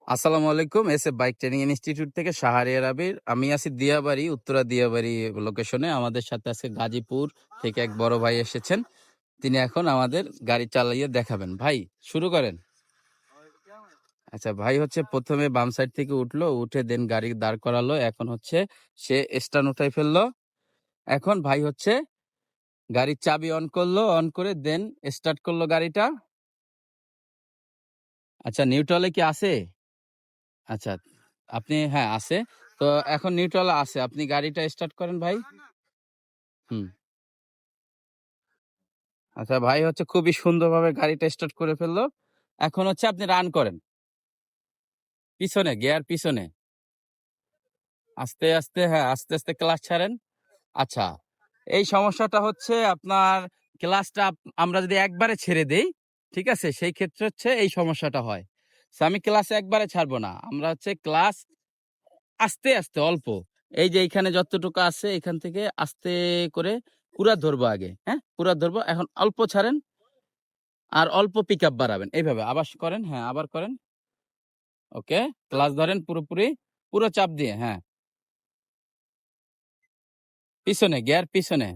আসসালামু আলাইকুম। SF bike training institute থেকে শাহরিয়ার আবির। আমি আছি দিয়াবাড়ি, উত্তরা দিয়াবাড়ি লোকেশনে। আমাদের সাথে আজকে গাজীপুর থেকে এক বড় ভাই এসেছেন। তিনি এখন আমাদের গাড়ি চালিয়ে দেখাবেন। ভাই শুরু করেন। আচ্ছা ভাই হচ্ছে ১ম এ বাম সাইড থেকে উঠলো, উঠে দেন গাড়ি দাঁড় করালো। এখন হচ্ছে সে স্টার্ট উঠাই ফেললো। এখন ভাই হচ্ছে গাড়ির চাবি অন করলো, অন করে দেন স্টার্ট করলো গাড়িটা। আচ্ছা নিউট্রালে কি আছে? আচ্ছা, আপনি হ্যাঁ, আছে। তো এখন নিউট্রাল আছে। আপনি গাড়িটা স্টার্ট করেন ভাই। হুম। আচ্ছা ভাই হচ্ছে খুবই সুন্দরভাবে গাড়িটা স্টার্ট করে ফেললো। এখন হচ্ছে আপনি রান করেন। পিছনে, গিয়ার পিছনে। আস্তে, আস্তে হ্যাঁ, আস্তে, আস্তে ক্লাচ ছাড়েন। আচ্ছা, এই সমস্যাটা হচ্ছে আপনার ক্লাচটা আমরা যদি একবারে ছেড়ে দেই, ঠিক আছে? সেই ক্ষেত্রে হচ্ছে এই সমস্যাটা হয়। সো আমি ক্লাচ একবারে ছাড়বো না। আমরা হচ্ছে ক্লাচ আস্তে, আস্তে অল্প। এই যে এইখানে যতটুকু আছে এখান থেকে আস্তে করে পুরা ধরবো আগে, হ্যাঁ? পুরা ধরবো। এখন অল্প ছাড়েন আর অল্প পিকআপ বাড়াবেন। এইভাবে আবার করেন, হ্যাঁ, আবার করেন। ওকে। ক্লাচ ধরেন পুরোপুরি, পুরো চাপ দিয়ে, হ্যাঁ। পিছনে, গিয়ার পিছনে।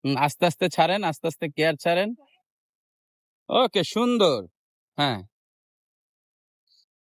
আস্তে, আস্তে ছাড়েন, আস্তে, আস্তে গিয়ার ছাড়েন। ওকে সুন্দর। হ্যাঁ।